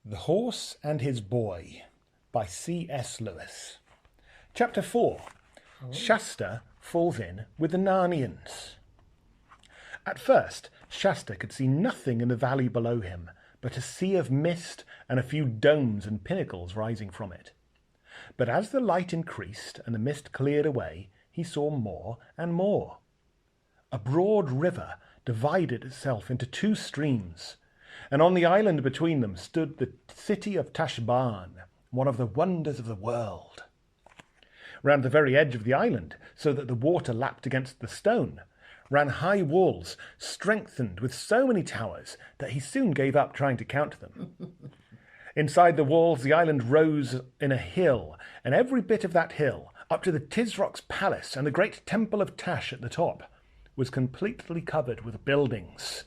The Horse and His Boy by C.S. Lewis. Chapter 4. Shasta falls in with the Narnians. At first, Shasta could see nothing in the valley below him but a sea of mist and a few domes and pinnacles rising from it. But as the light increased and the mist cleared away, he saw more and more. A broad river divided itself into two streams, and on the island between them stood the city of Tashbaan, one of the wonders of the world. Round the very edge of the island, so that the water lapped against the stone, ran high walls, strengthened with so many towers that he soon gave up trying to count them. Inside the walls, the island rose in a hill, and every bit of that hill, up to the Tisroc's palace and the great temple of Tash at the top, was completely covered with buildings.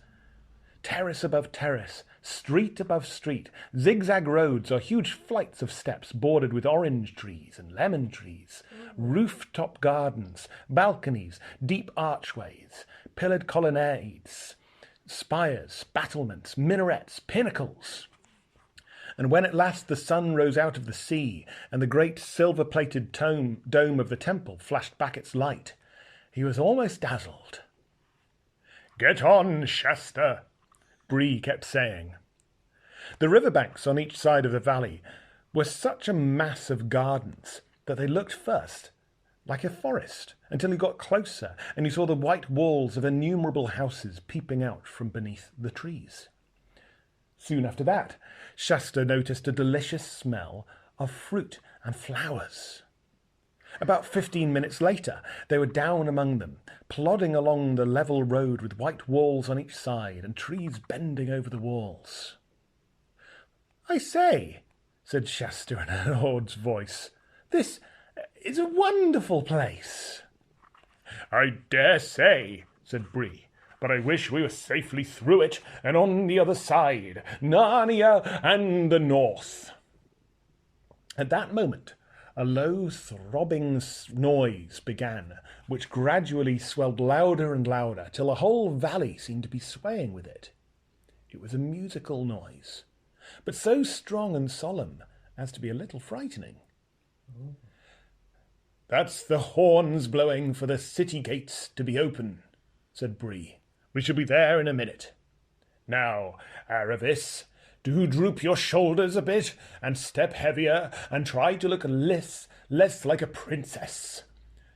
Terrace above terrace, street above street, zigzag roads or huge flights of steps bordered with orange trees and lemon trees, rooftop gardens, balconies, deep archways, pillared colonnades, spires, battlements, minarets, pinnacles. And when at last the sun rose out of the sea and the great silver-plated dome of the temple flashed back its light, he was almost dazzled. "Get on, Shasta," Bree kept saying. The riverbanks on each side of the valley were such a mass of gardens that they looked first like a forest until he got closer and he saw the white walls of innumerable houses peeping out from beneath the trees. Soon after that, Shasta noticed a delicious smell of fruit and flowers. About 15 minutes later, they were down among them, plodding along the level road with white walls on each side and trees bending over the walls. "I say," said Shasta in an awed voice, "this is a wonderful place." "I dare say," said Bree, "but I wish we were safely through it and on the other side, Narnia and the north." At that moment, a low, throbbing noise began, which gradually swelled louder and louder, till the whole valley seemed to be swaying with it. It was a musical noise, but so strong and solemn as to be a little frightening. "That's the horns blowing for the city gates to be open," said Bree. "We shall be there in a minute. Now, Aravis, do droop your shoulders a bit and step heavier and try to look less like a princess.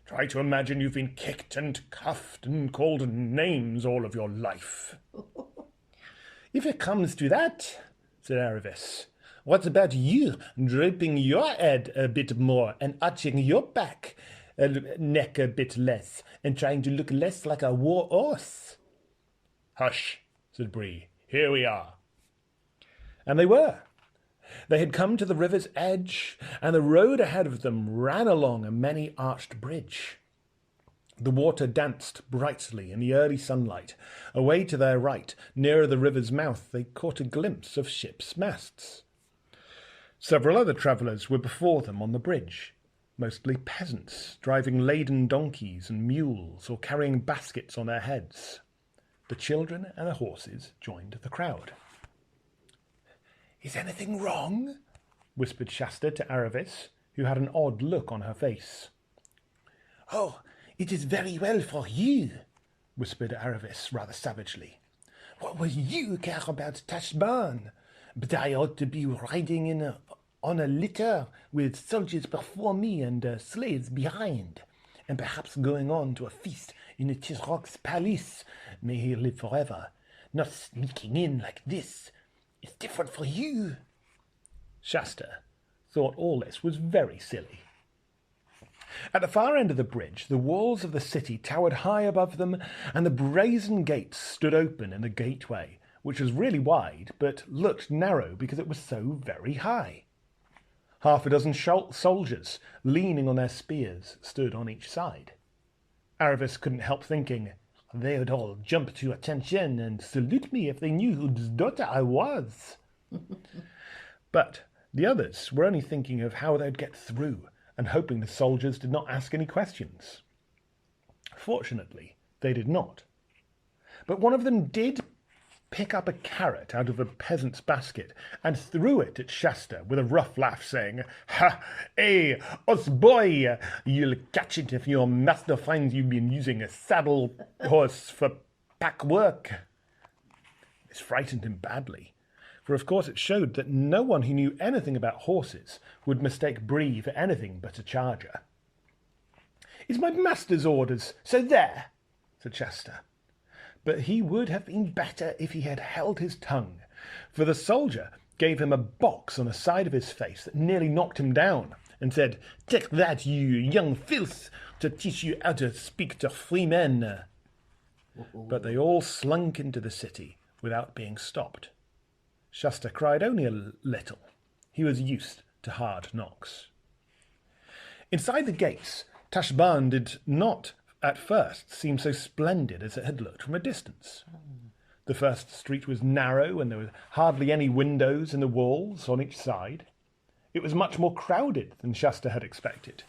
Try to imagine you've been kicked and cuffed and called names all of your life." "If it comes to that," said Aravis, "what about you drooping your head a bit more and arching your neck a bit less and trying to look less like a war horse?" "Hush," said Bree. "Here we are." And they were. They had come to the river's edge, and the road ahead of them ran along a many-arched bridge. The water danced brightly in the early sunlight. Away to their right, nearer the river's mouth, they caught a glimpse of ships' masts. Several other travellers were before them on the bridge, mostly peasants, driving laden donkeys and mules or carrying baskets on their heads. The children and the horses joined the crowd. "Is anything wrong?" whispered Shasta to Aravis, who had an odd look on her face. "Oh, it is very well for you," whispered Aravis rather savagely. "What will you care about Tashbaan? But I ought to be riding on a litter with soldiers before me and slaves behind, and perhaps going on to a feast in the Tisroc's palace. May he live forever. Not sneaking in like this. It's different for you." Shasta thought all this was very silly. At the far end of the bridge, the walls of the city towered high above them, and the brazen gates stood open in the gateway, which was really wide, but looked narrow because it was so very high. Half a dozen soldiers, leaning on their spears, stood on each side. Aravis couldn't help thinking, "They would all jump to attention and salute me if they knew whose daughter I was." But the others were only thinking of how they'd get through and hoping the soldiers did not ask any questions. Fortunately, they did not. But one of them did pick up a carrot out of a peasant's basket and threw it at Shasta with a rough laugh, saying, "Ha! Hey, us boy! You'll catch it if your master finds you've been using a saddle horse for pack work." This frightened him badly, for of course it showed that no one who knew anything about horses would mistake Bree for anything but a charger. "It's my master's orders, so there," said Shasta. But he would have been better if he had held his tongue, for the soldier gave him a box on the side of his face that nearly knocked him down, and said, "Take that, you young filth, to teach you how to speak to free men." But they all slunk into the city without being stopped. Shasta cried only a little. He was used to hard knocks. Inside the gates, Tashbaan did not at first seemed so splendid as it had looked from a distance. The first street was narrow, and there were hardly any windows in the walls on each side. It was much more crowded than Shasta had expected,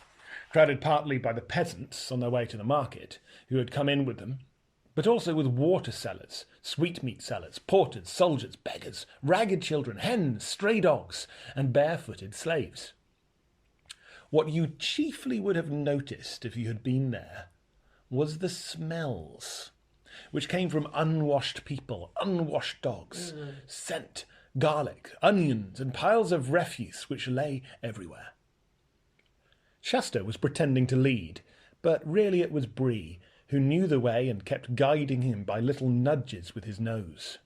crowded partly by the peasants on their way to the market, who had come in with them, but also with water sellers, sweetmeat sellers, porters, soldiers, beggars, ragged children, hens, stray dogs, and barefooted slaves. What you chiefly would have noticed if you had been there was the smells, which came from unwashed people, unwashed dogs, scent, garlic, onions, and piles of refuse which lay everywhere. Shasta was pretending to lead, but really it was Bree, who knew the way and kept guiding him by little nudges with his nose.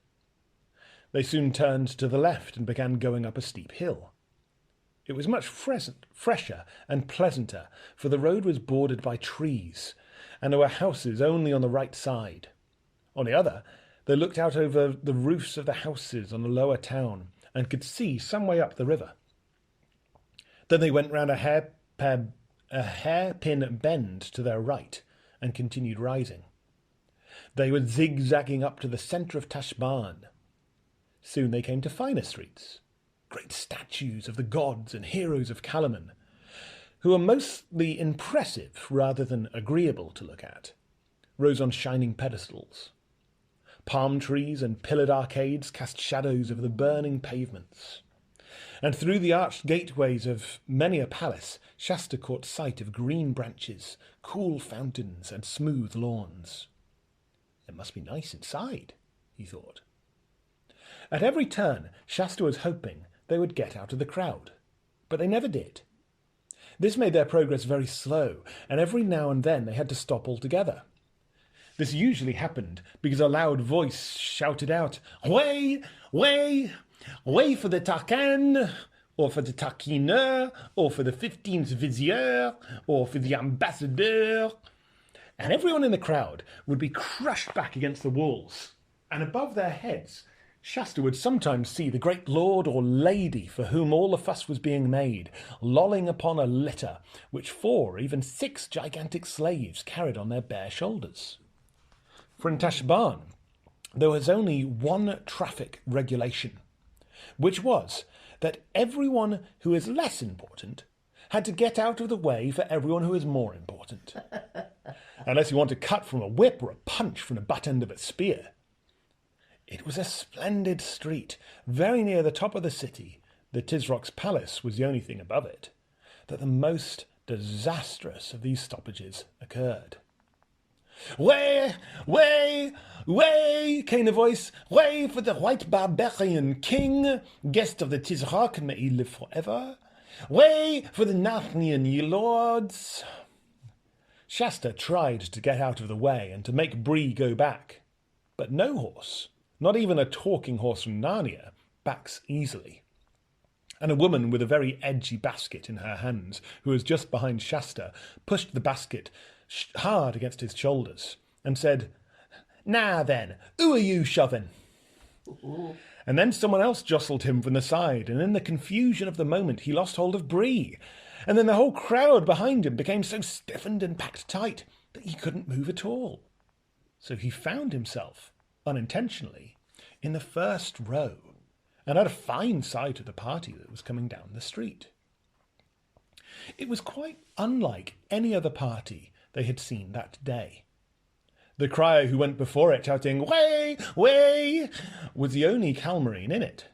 They soon turned to the left and began going up a steep hill. It was much fresher and pleasanter, for the road was bordered by trees, and there were houses only on the right side. On the other, they looked out over the roofs of the houses on the lower town and could see some way up the river. Then they went round a hairpin bend to their right and continued rising. They were zigzagging up to the centre of Tashbaan. Soon they came to finer streets, great statues of the gods and heroes of Kalaman, who were mostly impressive rather than agreeable to look at, rose on shining pedestals. Palm trees and pillared arcades cast shadows over the burning pavements, and through the arched gateways of many a palace, Shasta caught sight of green branches, cool fountains, and smooth lawns. It must be nice inside, he thought. At every turn, Shasta was hoping they would get out of the crowd, but they never did. This made their progress very slow, and every now and then they had to stop altogether. This usually happened because a loud voice shouted out, "Way, way, way for the Tarkan, or for the Tarkineur, or for the 15th Vizier, or for the Ambassadeur," and everyone in the crowd would be crushed back against the walls, and above their heads Shasta would sometimes see the great lord or lady for whom all the fuss was being made, lolling upon a litter which 4, even 6 gigantic slaves carried on their bare shoulders. For in Tashbaan there was only one traffic regulation, which was that everyone who is less important had to get out of the way for everyone who is more important, unless you want to cut from a whip or a punch from the butt end of a spear. It was a splendid street, very near the top of the city. The Tisrock's palace was the only thing above it, that the most disastrous of these stoppages occurred. "Way, way, way," came the voice, "way for the white barbarian king, guest of the Tisrock, and may he live forever. Way for the Narnian, ye lords." Shasta tried to get out of the way and to make Bree go back, but no horse, not even a talking horse from Narnia, backs easily. And a woman with a very edgy basket in her hands, who was just behind Shasta, pushed the basket hard against his shoulders and said, "Now then, who are you shoving?" And then someone else jostled him from the side, and in the confusion of the moment he lost hold of Bree, and then the whole crowd behind him became so stiffened and packed tight that he couldn't move at all. So he found himself, unintentionally, in the first row, and had a fine sight of the party that was coming down the street. It was quite unlike any other party they had seen that day. The crier who went before it shouting, "Way, way," was the only Calmarine in it.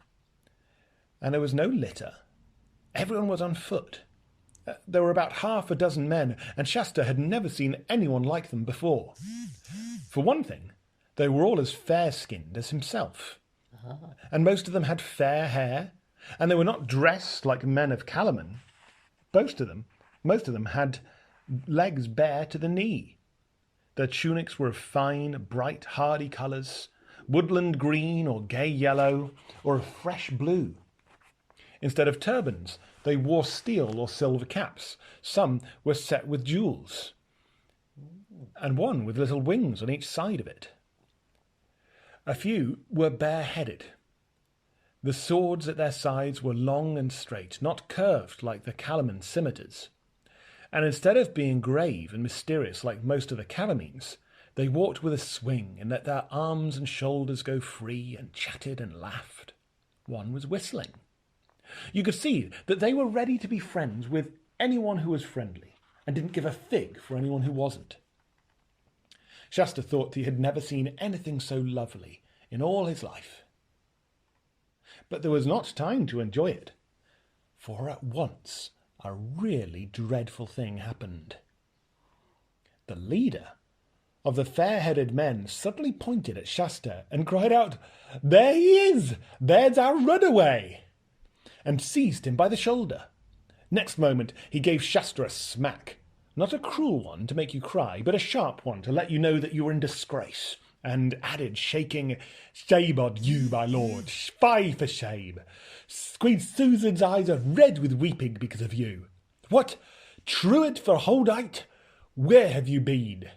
And there was no litter. Everyone was on foot. There were about half a dozen men, and Shasta had never seen anyone like them before. For one thing, they were all as fair-skinned as himself. And most of them had fair hair, and they were not dressed like men of Calaman. Most of them had legs bare to the knee. Their tunics were of fine, bright, hardy colours, woodland green or gay yellow, or of fresh blue. Instead of turbans, they wore steel or silver caps. Some were set with jewels, and one with little wings on each side of it. A few were bareheaded. The swords at their sides were long and straight, not curved like the Calaman scimitars. And instead of being grave and mysterious like most of the Calamines, they walked with a swing and let their arms and shoulders go free and chatted and laughed. One was whistling. You could see that they were ready to be friends with anyone who was friendly and didn't give a fig for anyone who wasn't. Shasta thought he had never seen anything so lovely in all his life. But there was not time to enjoy it, for at once a really dreadful thing happened. The leader of the fair-headed men suddenly pointed at Shasta and cried out, "There he is! There's our runaway!" and seized him by the shoulder. Next moment he gave Shasta a smack, not a cruel one to make you cry, but a sharp one to let you know that you were in disgrace, and added, shaking, "Shame on you, my lord, fie for shame! Queen Susan's eyes are red with weeping because of you. What, truant for Holdite? Where have you been?"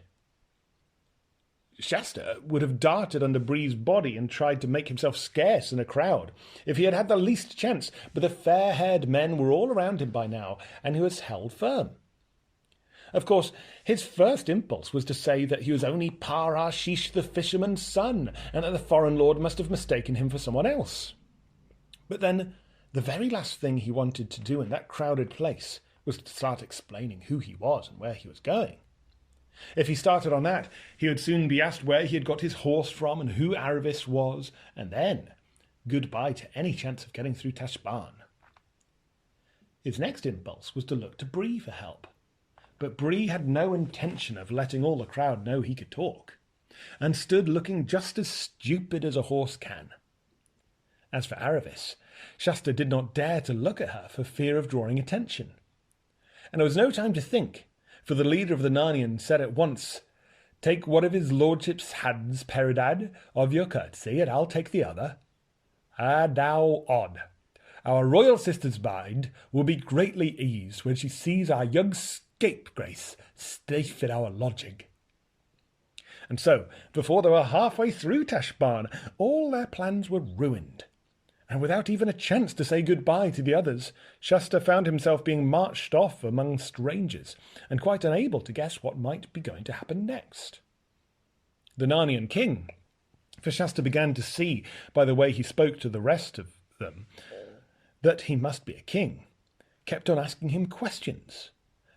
Shasta would have darted under Bree's body and tried to make himself scarce in a crowd if he had had the least chance, but the fair-haired men were all around him by now, and he was held firm. Of course, his first impulse was to say that he was only Par-Ashish the fisherman's son, and that the foreign lord must have mistaken him for someone else. But then, the very last thing he wanted to do in that crowded place was to start explaining who he was and where he was going. If he started on that, he would soon be asked where he had got his horse from and who Aravis was, and then goodbye to any chance of getting through Tashbaan. His next impulse was to look to Bree for help, but Bree had no intention of letting all the crowd know he could talk, and stood looking just as stupid as a horse can. As for Aravis, Shasta did not dare to look at her for fear of drawing attention. And there was no time to think, for the leader of the Narnians said at once, "Take one of his lordship's hands, Peridad, of your courtesy, and I'll take the other. And now on. Our royal sister's mind will be greatly eased when she sees our young scapegrace safe in our lodging." And so, before they were halfway through Tashbaan, all their plans were ruined. And without even a chance to say goodbye to the others, Shasta found himself being marched off among strangers, and quite unable to guess what might be going to happen next. The Narnian king, for Shasta began to see by the way he spoke to the rest of them that he must be a king, kept on asking him questions.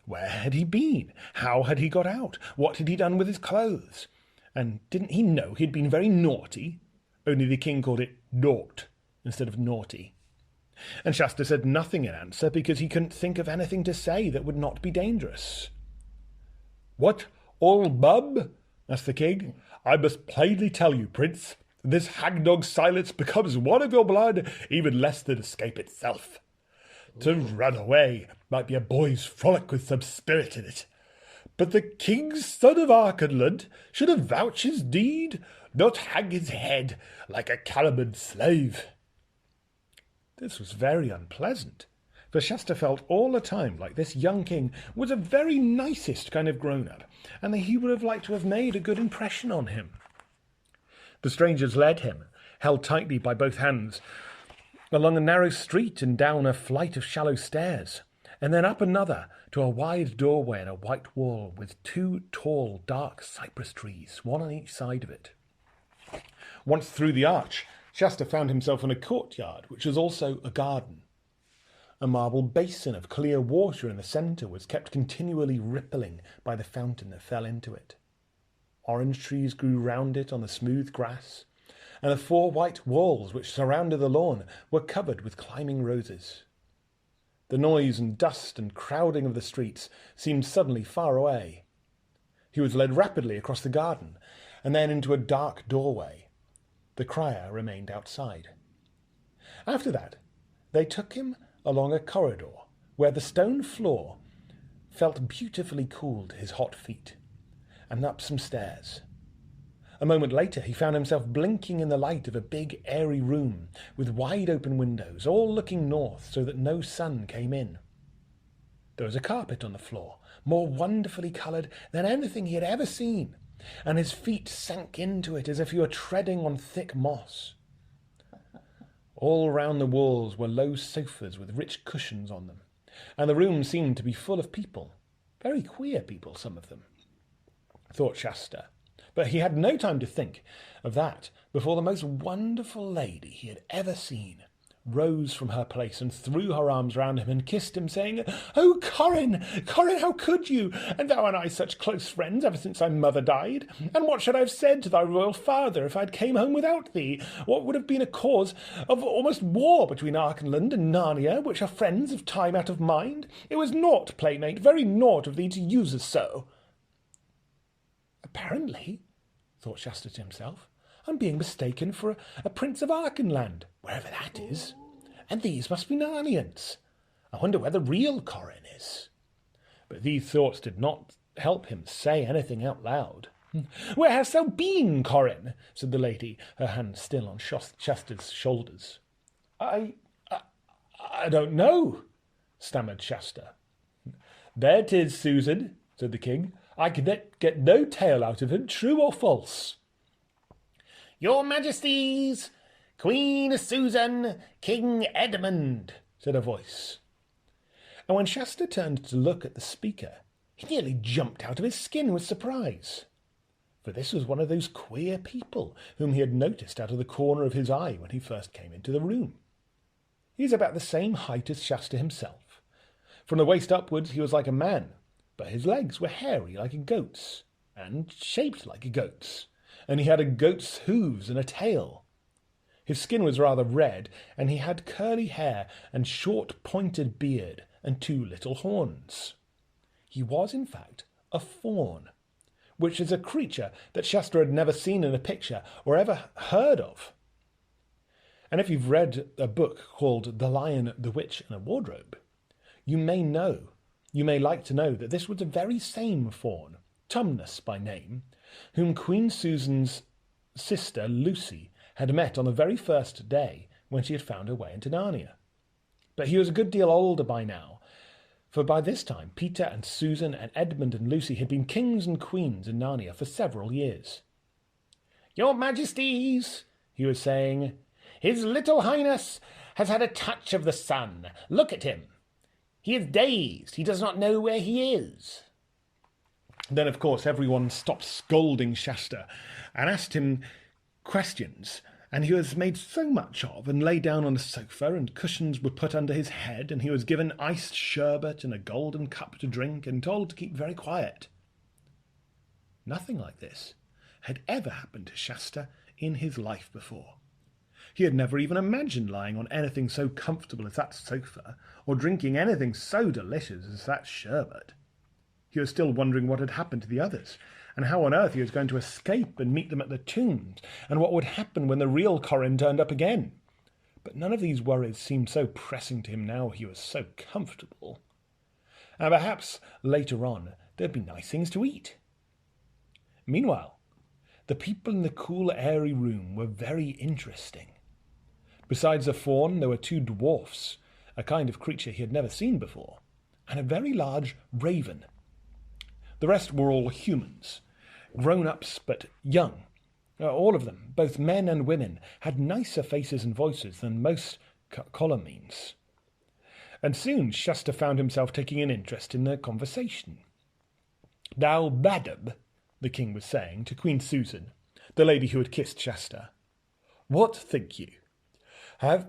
Where had he been? How had he got out? What had he done with his clothes? And didn't he know he'd been very naughty? Only the king called it naught instead of naughty. And Shasta said nothing in answer because he couldn't think of anything to say that would not be dangerous. "What, old bub?" asked the king. "I must plainly tell you, prince, this hangdog Silence becomes one of your blood even less than escape itself. To run away might be a boy's frolic with some spirit in it, but the king's son of Archenland should avouch his deed, not hang his head like a Calaman slave." This was very unpleasant, for Shasta felt all the time like this young king was the very nicest kind of grown-up, and that he would have liked to have made a good impression on him. The strangers led him, held tightly by both hands, along a narrow street and down a flight of shallow stairs, and then up another to a wide doorway in a white wall with two tall, dark cypress trees, one on each side of it. Once through the arch, Shasta found himself in a courtyard, which was also a garden. A marble basin of clear water in the centre was kept continually rippling by the fountain that fell into it. Orange trees grew round it on the smooth grass, and the 4 white walls which surrounded the lawn were covered with climbing roses. The noise and dust and crowding of the streets seemed suddenly far away. He was led rapidly across the garden, and then into a dark doorway. The crier remained outside. After that, they took him along a corridor where the stone floor felt beautifully cool to his hot feet, and up some stairs. A moment later he found himself blinking in the light of a big airy room with wide open windows, all looking north so that no sun came in. There was a carpet on the floor, more wonderfully coloured than anything he had ever seen, and his feet sank into it as if he were treading on thick moss. All round the walls were low sofas with rich cushions on them, and the room seemed to be full of people, very queer people, some of them, thought Shasta. But he had no time to think of that before the most wonderful lady he had ever seen rose from her place and threw her arms round him and kissed him, saying, "Oh, Corin, Corin, how could you? And thou and I such close friends ever since thy mother died. And what should I have said to thy royal father if I had came home without thee? What would have been a cause of almost war between Archenland and Narnia, which are friends of time out of mind? It was naught, playmate, very naught of thee to use us so." Apparently, thought Shasta to himself, I'm being mistaken for a prince of Archenland, wherever that is, and these must be Narnians. I wonder where the real Corin is. But these thoughts did not help him say anything out loud. "Where hast thou been, Corin?" said the lady, her hand still on Shasta's shoulders. I don't know," stammered Shasta. "There 'tis, Susan," said the king. "I can get no tale out of him, true or false." "Your Majesties, Queen Susan, King Edmund," said a voice. And when Shasta turned to look at the speaker, he nearly jumped out of his skin with surprise. For this was one of those queer people whom he had noticed out of the corner of his eye when he first came into the room. He was about the same height as Shasta himself. From the waist upwards he was like a man, but his legs were hairy like a goat's, and shaped like a goat's, and he had a goat's hooves and a tail. His skin was rather red, and he had curly hair and short pointed beard and 2 little horns. He was, in fact, a faun, which is a creature that Shasta had never seen in a picture or ever heard of. And if you've read a book called The Lion, the Witch, and a Wardrobe, you may like to know that this was the very same faun, Tumnus by name, whom Queen Susan's sister Lucy had met on the very first day when she had found her way into Narnia. But he was a good deal older by now, for by this time Peter and Susan and Edmund and Lucy had been kings and queens in Narnia for several years. "Your Majesties," he was saying, "His little Highness has had a touch of the sun. Look at him. He is dazed. He does not know where he is." Then, of course, everyone stopped scolding Shasta and asked him questions, and he was made so much of and lay down on a sofa, and cushions were put under his head, and he was given iced sherbet in a golden cup to drink and told to keep very quiet. Nothing like this had ever happened to Shasta in his life before. He had never even imagined lying on anything so comfortable as that sofa, or drinking anything so delicious as that sherbet. He was still wondering what had happened to the others, and how on earth he was going to escape and meet them at the tombs, and what would happen when the real Corin turned up again. But none of these worries seemed so pressing to him now he was so comfortable. And perhaps later on there'd be nice things to eat. Meanwhile, the people in the cool, airy room were very interesting. Besides the faun, there were 2 dwarfs, a kind of creature he had never seen before, and a very large raven. The rest were all humans, grown-ups but young. All of them, both men and women, had nicer faces and voices than most Colomines. And soon Shasta found himself taking an interest in their conversation. "Now, madam," the king was saying to Queen Susan, the lady who had kissed Shasta, "what think you?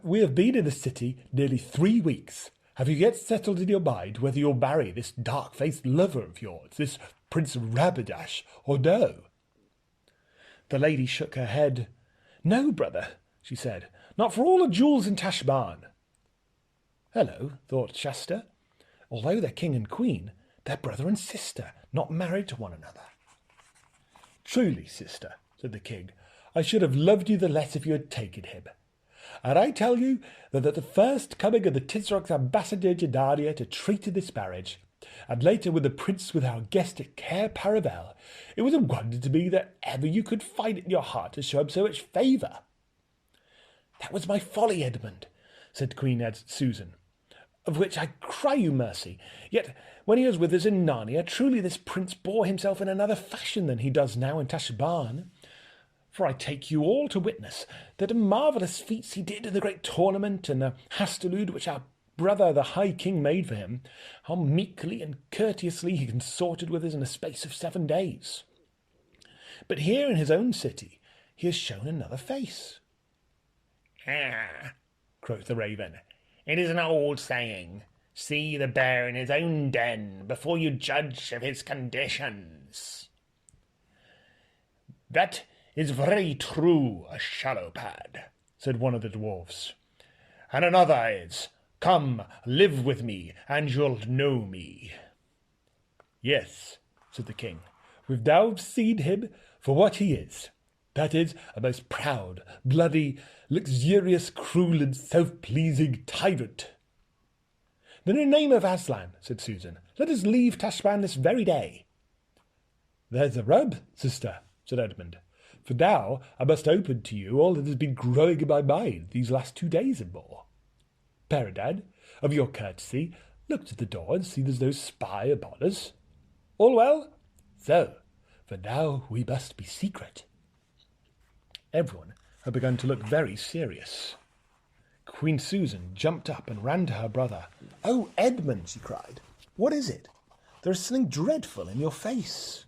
We have been in the city nearly 3 weeks. Have you yet settled in your mind whether you'll marry this dark-faced lover of yours, this Prince Rabadash, or no?" The lady shook her head. "No, brother," she said, "not for all the jewels in Tashbaan." Hello, thought Shasta. Although they're king and queen, they're brother and sister, not married to one another. "Truly, sister," said the king, "I should have loved you the less if you had taken him. And I tell you that at the first coming of the Tisroc's ambassador Jadaria to treat of this marriage, and later with the prince with our guest at Cair Paravel, it was a wonder to me that ever you could find it in your heart to show him so much favour." "That was my folly, Edmund," said Queen Susan, "of which I cry you mercy. Yet when he was with us in Narnia, truly this prince bore himself in another fashion than he does now in Tashbaan. For I take you all to witness that marvellous feats he did in the great tournament and the Hastalude which our brother the High King made for him, how meekly and courteously he consorted with us in a space of 7 days. But here in his own city he has shown another face." "Ah," quoth the raven, "it is an old saying, see the bear in his own den before you judge of his conditions." "That is very true, a Shadowpad," said one of the dwarfs. "And another is, 'Come, live with me, and you'll know me.'" "Yes," said the king, "we've now seen him for what he is. That is, a most proud, bloody, luxurious, cruel, and self-pleasing tyrant." "Then in the name of Aslan," said Susan, "let us leave Tashbaan this very day." "There's a rub, sister," said Edmund, "for now I must open to you all that has been growing in my mind these last 2 days and more. Peredan, of your courtesy, look to the door and see there's no spy upon us. All well? So, for now we must be secret." Everyone had begun to look very serious. Queen Susan jumped up and ran to her brother. "Oh, Edmund," she cried, "what is it? There is something dreadful in your face."